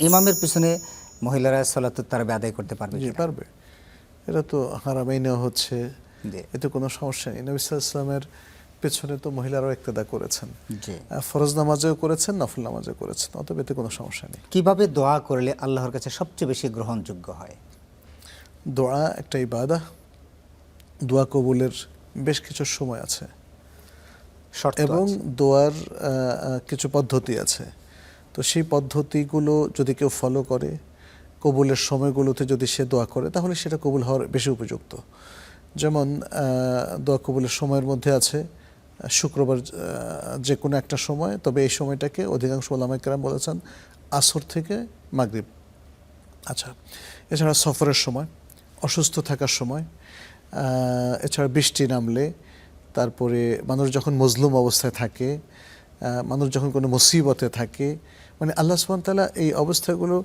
ইমামের পিছনে মহিলারা সালাতুত তারাবি আদায় করতে পারবে জি কিনা? পারবে। এটা তো হারামাইনেও হচ্ছে, জি এতে কোনো সমস্যা নেই। নবী সাল্লাল্লাহু আলাইহি ওয়াসাল্লামের পেছনে তো মহিলারাও ইক্তেদা করেছেন, জি। ফরজ নামাজেও করেছেন, নফল নামাজেও করেছেন, অতএব এতে কোনো সমস্যা নেই। কিভাবে দোয়া করলে আল্লাহর কাছে সবচেয়ে বেশি গ্রহণযোগ্য হয়? দোয়া একটা ইবাদা, দোয়া কবুলের বেশ কিছু সময় আছে শর্ত এবং আছে। দোয়ার কিছু পদ্ধতি আছে। তো সেই পদ্ধতিগুলো যদি কেউ ফলো করে, কবুলের সময়গুলোতে যদি সে দোয়া করে, তাহলে সেটা কবুল হওয়ার বেশি উপযুক্ত। যেমন দোয়া কবুলের সময়ের মধ্যে আছে শুক্রবার যে কোনো একটা সময়, তবে এই সময়টাকে অধিকাংশ ওলামায়ে কেরাম বলেছেন আসর থেকে মাগরিব। আচ্ছা, এছাড়া সফরের সময়, অসুস্থ থাকার সময়, এছাড়া বৃষ্টি নামলে, তারপরে মানুষ যখন মজলুম অবস্থায় থাকে, মানুষ যখন কোনো মুসিবতে থাকে, মানে আল্লাহ সুবহানাহু ওয়া তাআলা এই অবস্থাগুলো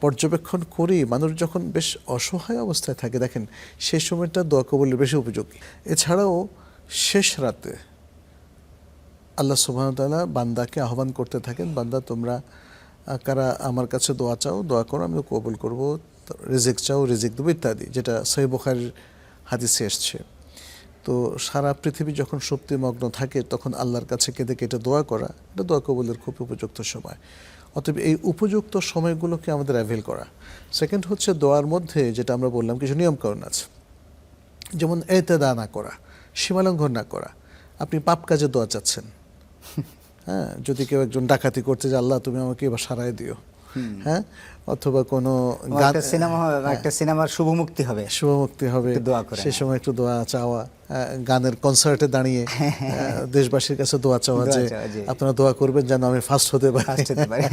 পর্যবেক্ষণ করেই মানুষ যখন বেশ অসহায় অবস্থায় থাকে, দেখেন সেই সময়টা দোয়া কবুলের বেশি উপযোগী। এছাড়াও শেষ রাতে আল্লাহ সুবহানাহু ওয়া তাআলা বান্দাকে আহ্বান করতে থাকেন, বান্দা তোমরা কারা আমার কাছে দোয়া চাও, দোয়া করো, আমি কবুল করব, রিজিক চাও, রিজিক দেবো, ইত্যাদি, যেটা সহিহ বুখারীর হাদিসে এসছে। তো সারা পৃথিবী যখন শক্তিমগ্ন থাকে, তখন আল্লাহর কাছে কেঁদে কেটে দোয়া করা, এটা দোয়া কবুলের খুব উপযুক্ত সময়। অতএব এই উপযুক্ত সময়গুলোকে আমাদের অ্যাভেল করা। সেকেন্ড হচ্ছে দোয়ার মধ্যে যেটা আমরা বললাম কিছু নিয়মকানুন আছে, যেমন এতেদা না করা, সীমালঙ্ঘন না করা। আপনি পাপ কাজে দোয়া চাচ্ছেন, হ্যাঁ, যদি কেউ একজন ডাকাতি করতে যে আল্লাহ তুমি আমাকে এবার সারায় দিও, হ্যাঁ, অথবা কোনো একটা সিনেমার শুভ মুক্তি হবে, শুভমুক্তি হবে, একটু দোয়া করে সে সময় একটু দোয়া চাওয়া, গানের কনসার্টে দাঁড়িয়ে দেশবাসীর কাছে দোয়া চাওয়া দোয়া যে চাওয়া, জি। আপনারা দোয়া করবেন যেন আমি ফার্স্ট হতে পারি। ফার্স্ট হতে পারে।